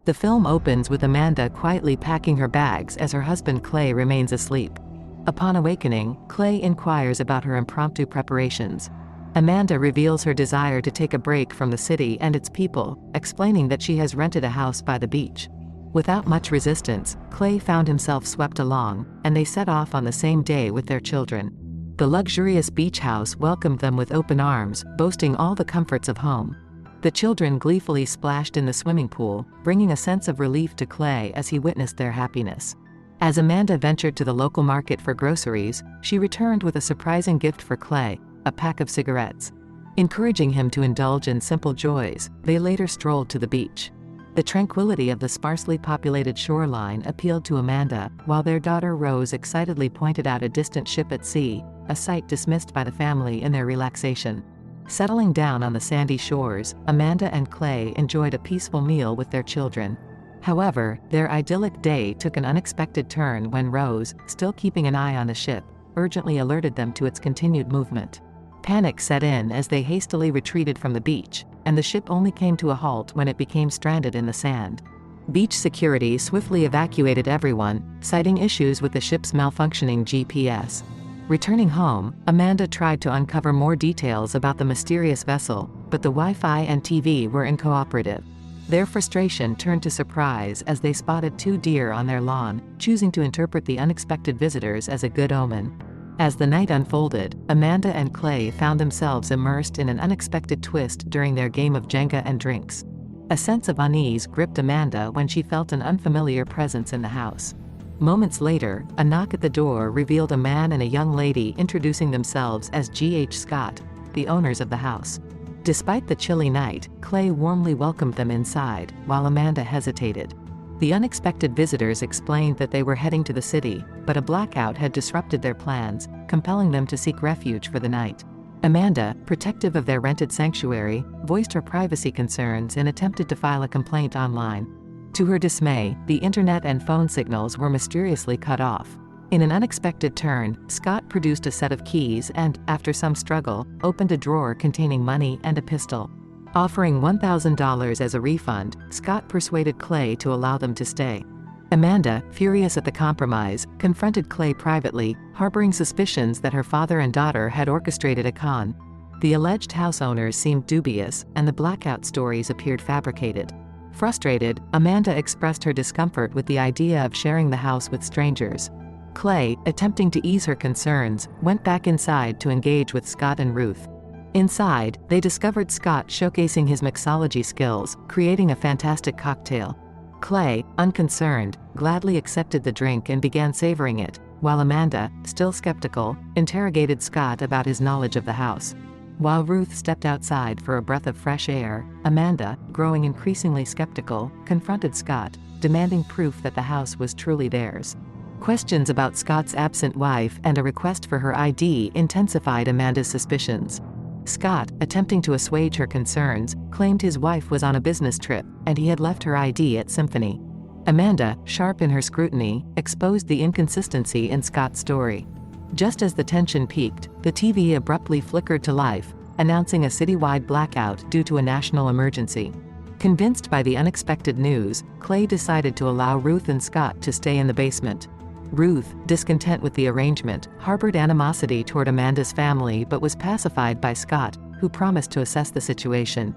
The film opens with Amanda quietly packing her bags as her husband Clay remains asleep. Upon awakening, Clay inquires about her impromptu preparations. Amanda reveals her desire to take a break from the city and its people, explaining that she has rented a house by the beach. Without much resistance, Clay found himself swept along, and they set off on the same day with their children. The luxurious beach house welcomed them with open arms, boasting all the comforts of home. The children gleefully splashed in the swimming pool, bringing a sense of relief to Clay as he witnessed their happiness. As Amanda ventured to the local market for groceries, she returned with a surprising gift for Clay, a pack of cigarettes. Encouraging him to indulge in simple joys, they later strolled to the beach. The tranquility of the sparsely populated shoreline appealed to Amanda, while their daughter Rose excitedly pointed out a distant ship at sea, a sight dismissed by the family in their relaxation. Settling down on the sandy shores, Amanda and Clay enjoyed a peaceful meal with their children. However, their idyllic day took an unexpected turn when Rose, still keeping an eye on the ship, urgently alerted them to its continued movement. Panic set in as they hastily retreated from the beach, and the ship only came to a halt when it became stranded in the sand. Beach security swiftly evacuated everyone, citing issues with the ship's malfunctioning GPS. Returning home, Amanda tried to uncover more details about the mysterious vessel, but the Wi-Fi and TV were uncooperative. Their frustration turned to surprise as they spotted 2 deer on their lawn, choosing to interpret the unexpected visitors as a good omen. As the night unfolded, Amanda and Clay found themselves immersed in an unexpected twist during their game of Jenga and drinks. A sense of unease gripped Amanda when she felt an unfamiliar presence in the house. Moments later, a knock at the door revealed a man and a young lady introducing themselves as G.H. Scott, the owners of the house. Despite the chilly night, Clay warmly welcomed them inside, while Amanda hesitated. The unexpected visitors explained that they were heading to the city, but a blackout had disrupted their plans, compelling them to seek refuge for the night. Amanda, protective of their rented sanctuary, voiced her privacy concerns and attempted to file a complaint online. To her dismay, the internet and phone signals were mysteriously cut off. In an unexpected turn, Scott produced a set of keys and, after some struggle, opened a drawer containing money and a pistol. Offering $1,000 as a refund, Scott persuaded Clay to allow them to stay. Amanda, furious at the compromise, confronted Clay privately, harboring suspicions that her father and daughter had orchestrated a con. The alleged house owners seemed dubious, and the blackout stories appeared fabricated. Frustrated, Amanda expressed her discomfort with the idea of sharing the house with strangers. Clay, attempting to ease her concerns, went back inside to engage with Scott and Ruth. Inside, they discovered Scott showcasing his mixology skills, creating a fantastic cocktail. Clay, unconcerned, gladly accepted the drink and began savoring it, while Amanda, still skeptical, interrogated Scott about his knowledge of the house. While Ruth stepped outside for a breath of fresh air, Amanda, growing increasingly skeptical, confronted Scott, demanding proof that the house was truly theirs. Questions about Scott's absent wife and a request for her ID intensified Amanda's suspicions. Scott, attempting to assuage her concerns, claimed his wife was on a business trip, and he had left her ID at Symphony. Amanda, sharp in her scrutiny, exposed the inconsistency in Scott's story. Just as the tension peaked, the TV abruptly flickered to life, announcing a citywide blackout due to a national emergency. Convinced by the unexpected news, Clay decided to allow Ruth and Scott to stay in the basement. Ruth, discontent with the arrangement, harbored animosity toward Amanda's family but was pacified by Scott, who promised to assess the situation.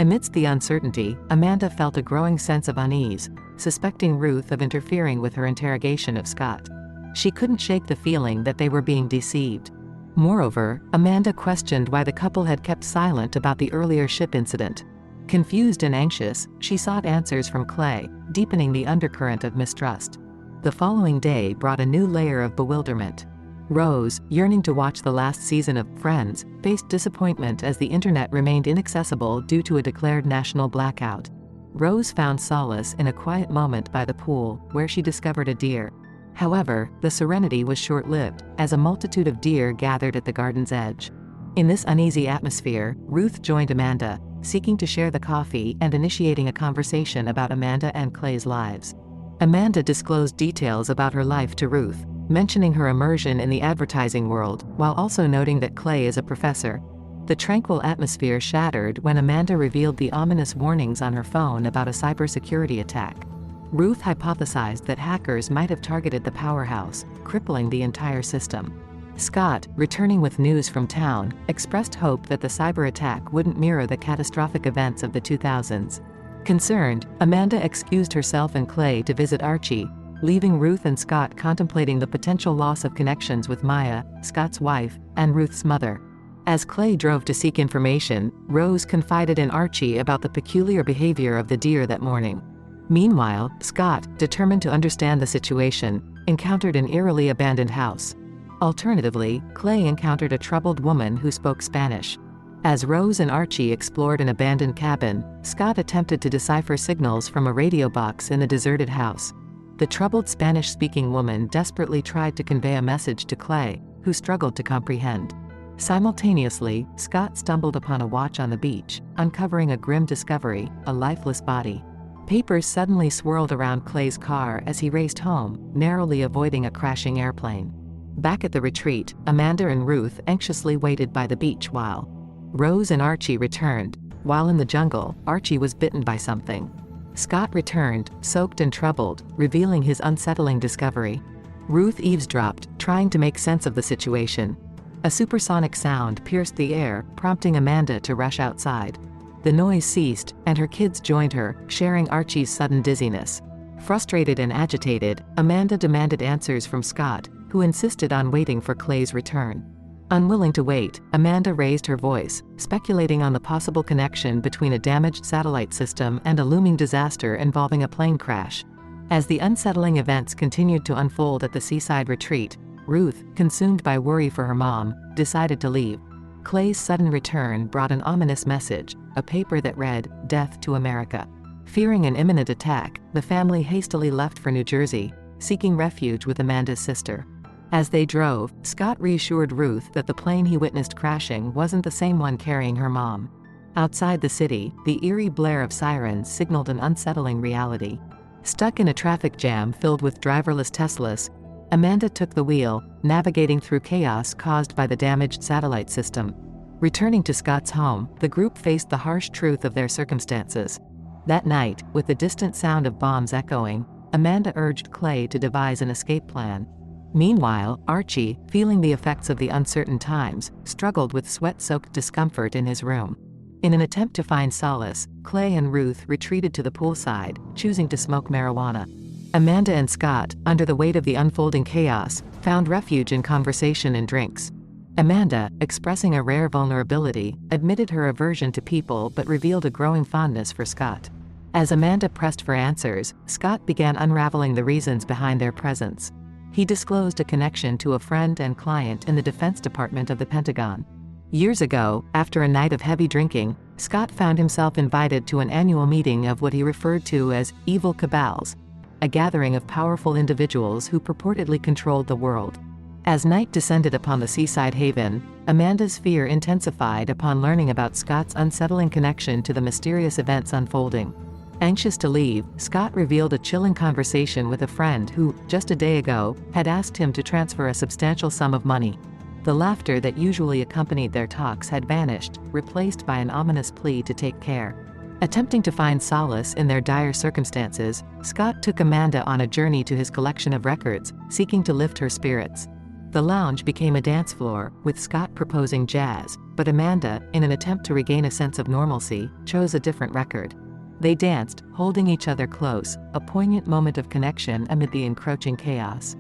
Amidst the uncertainty, Amanda felt a growing sense of unease, suspecting Ruth of interfering with her interrogation of Scott. She couldn't shake the feeling that they were being deceived. Moreover, Amanda questioned why the couple had kept silent about the earlier ship incident. Confused and anxious, she sought answers from Clay, deepening the undercurrent of mistrust. The following day brought a new layer of bewilderment. Rose, yearning to watch the last season of Friends, faced disappointment as the internet remained inaccessible due to a declared national blackout. Rose found solace in a quiet moment by the pool, where she discovered a deer. However, the serenity was short-lived, as a multitude of deer gathered at the garden's edge. In this uneasy atmosphere, Ruth joined Amanda, seeking to share the coffee and initiating a conversation about Amanda and Clay's lives. Amanda disclosed details about her life to Ruth, mentioning her immersion in the advertising world, while also noting that Clay is a professor. The tranquil atmosphere shattered when Amanda revealed the ominous warnings on her phone about a cybersecurity attack. Ruth hypothesized that hackers might have targeted the powerhouse, crippling the entire system. Scott, returning with news from town, expressed hope that the cyber attack wouldn't mirror the catastrophic events of the 2000s. Concerned, Amanda excused herself and Clay to visit Archie, leaving Ruth and Scott contemplating the potential loss of connections with Maya, Scott's wife, and Ruth's mother. As Clay drove to seek information, Rose confided in Archie about the peculiar behavior of the deer that morning. Meanwhile, Scott, determined to understand the situation, encountered an eerily abandoned house. Alternatively, Clay encountered a troubled woman who spoke Spanish. As Rose and Archie explored an abandoned cabin, Scott attempted to decipher signals from a radio box in the deserted house. The troubled Spanish-speaking woman desperately tried to convey a message to Clay, who struggled to comprehend. Simultaneously, Scott stumbled upon a watch on the beach, uncovering a grim discovery, a lifeless body. Papers suddenly swirled around Clay's car as he raced home, narrowly avoiding a crashing airplane. Back at the retreat, Amanda and Ruth anxiously waited by the beach while Rose and Archie returned. While in the jungle, Archie was bitten by something. Scott returned, soaked and troubled, revealing his unsettling discovery. Ruth eavesdropped, trying to make sense of the situation. A supersonic sound pierced the air, prompting Amanda to rush outside. The noise ceased, and her kids joined her, sharing Archie's sudden dizziness. Frustrated and agitated, Amanda demanded answers from Scott, who insisted on waiting for Clay's return. Unwilling to wait, Amanda raised her voice, speculating on the possible connection between a damaged satellite system and a looming disaster involving a plane crash. As the unsettling events continued to unfold at the seaside retreat, Ruth, consumed by worry for her mom, decided to leave. Clay's sudden return brought an ominous message, a paper that read, "Death to America." Fearing an imminent attack, the family hastily left for New Jersey, seeking refuge with Amanda's sister. As they drove, Scott reassured Ruth that the plane he witnessed crashing wasn't the same one carrying her mom. Outside the city, the eerie blare of sirens signaled an unsettling reality. Stuck in a traffic jam filled with driverless Teslas, Amanda took the wheel, navigating through chaos caused by the damaged satellite system. Returning to Scott's home, the group faced the harsh truth of their circumstances. That night, with the distant sound of bombs echoing, Amanda urged Clay to devise an escape plan. Meanwhile, Archie, feeling the effects of the uncertain times, struggled with sweat-soaked discomfort in his room. In an attempt to find solace, Clay and Ruth retreated to the poolside, choosing to smoke marijuana. Amanda and Scott, under the weight of the unfolding chaos, found refuge in conversation and drinks. Amanda, expressing a rare vulnerability, admitted her aversion to people but revealed a growing fondness for Scott. As Amanda pressed for answers, Scott began unraveling the reasons behind their presence. He disclosed a connection to a friend and client in the Defense Department of the Pentagon. Years ago, after a night of heavy drinking, Scott found himself invited to an annual meeting of what he referred to as evil cabals, a gathering of powerful individuals who purportedly controlled the world. As night descended upon the seaside haven, Amanda's fear intensified upon learning about Scott's unsettling connection to the mysterious events unfolding. Anxious to leave, Scott revealed a chilling conversation with a friend who, just a day ago, had asked him to transfer a substantial sum of money. The laughter that usually accompanied their talks had vanished, replaced by an ominous plea to take care. Attempting to find solace in their dire circumstances, Scott took Amanda on a journey to his collection of records, seeking to lift her spirits. The lounge became a dance floor, with Scott proposing jazz, but Amanda, in an attempt to regain a sense of normalcy, chose a different record. They danced, holding each other close, a poignant moment of connection amid the encroaching chaos.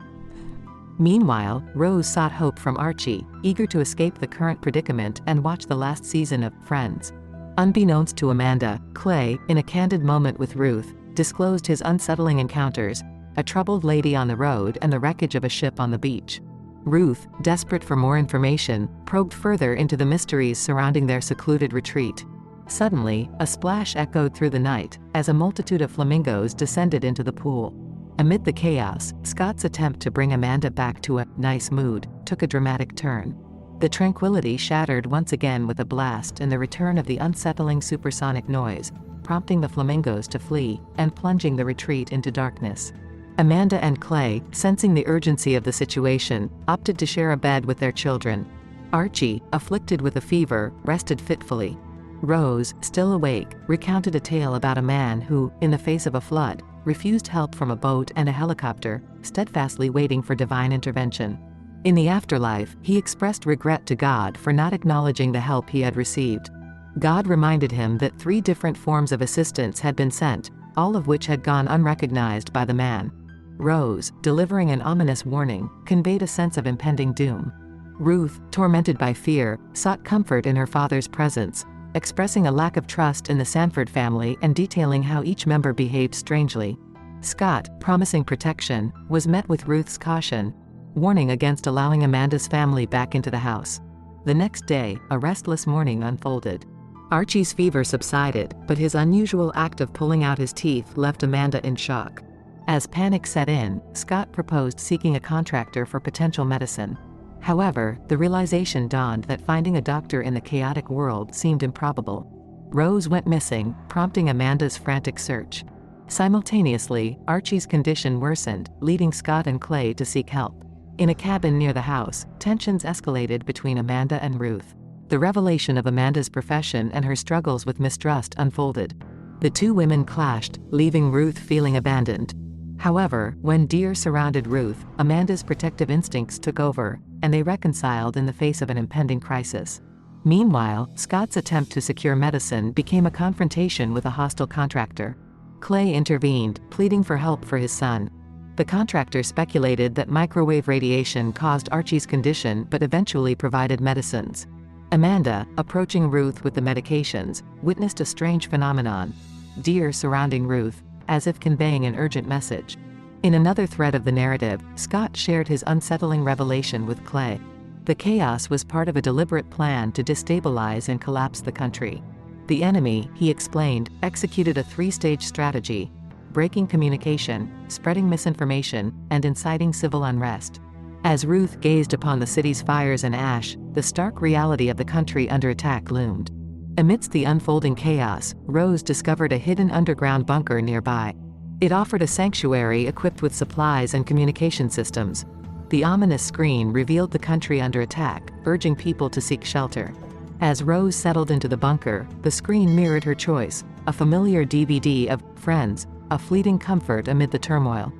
Meanwhile, Rose sought hope from Archie, eager to escape the current predicament and watch the last season of Friends. Unbeknownst to Amanda, Clay, in a candid moment with Ruth, disclosed his unsettling encounters, a troubled lady on the road and the wreckage of a ship on the beach. Ruth, desperate for more information, probed further into the mysteries surrounding their secluded retreat. Suddenly, a splash echoed through the night, as a multitude of flamingos descended into the pool. Amid the chaos, Scott's attempt to bring Amanda back to a nice mood took a dramatic turn. The tranquility shattered once again with a blast and the return of the unsettling supersonic noise, prompting the flamingos to flee and plunging the retreat into darkness. Amanda and Clay, sensing the urgency of the situation, opted to share a bed with their children. Archie, afflicted with a fever, rested fitfully. Rose, still awake, recounted a tale about a man who, in the face of a flood, refused help from a boat and a helicopter, steadfastly waiting for divine intervention. In the afterlife, he expressed regret to God for not acknowledging the help he had received. God reminded him that 3 different forms of assistance had been sent, all of which had gone unrecognized by the man. Rose, delivering an ominous warning, conveyed a sense of impending doom. Ruth, tormented by fear, sought comfort in her father's presence, expressing a lack of trust in the Sandford family and detailing how each member behaved strangely. Scott, promising protection, was met with Ruth's caution, warning against allowing Amanda's family back into the house. The next day, a restless morning unfolded. Archie's fever subsided, but his unusual act of pulling out his teeth left Amanda in shock. As panic set in, Scott proposed seeking a contractor for potential medicine. However, the realization dawned that finding a doctor in the chaotic world seemed improbable. Rose went missing, prompting Amanda's frantic search. Simultaneously, Archie's condition worsened, leading Scott and Clay to seek help. In a cabin near the house, tensions escalated between Amanda and Ruth. The revelation of Amanda's profession and her struggles with mistrust unfolded. The 2 women clashed, leaving Ruth feeling abandoned. However, when Deer surrounded Ruth, Amanda's protective instincts took over, and they reconciled in the face of an impending crisis. Meanwhile, Scott's attempt to secure medicine became a confrontation with a hostile contractor. Clay intervened, pleading for help for his son. The contractor speculated that microwave radiation caused Archie's condition but eventually provided medicines. Amanda, approaching Ruth with the medications, witnessed a strange phenomenon. Deer surrounding Ruth, as if conveying an urgent message. In another thread of the narrative, Scott shared his unsettling revelation with Clay. The chaos was part of a deliberate plan to destabilize and collapse the country. The enemy, he explained, executed a 3-stage strategy: breaking communication, spreading misinformation, and inciting civil unrest. As Ruth gazed upon the city's fires and ash, the stark reality of the country under attack loomed. Amidst the unfolding chaos, Rose discovered a hidden underground bunker nearby. It offered a sanctuary equipped with supplies and communication systems. The ominous screen revealed the country under attack, urging people to seek shelter. As Rose settled into the bunker, the screen mirrored her choice: a familiar DVD of Friends, a fleeting comfort amid the turmoil.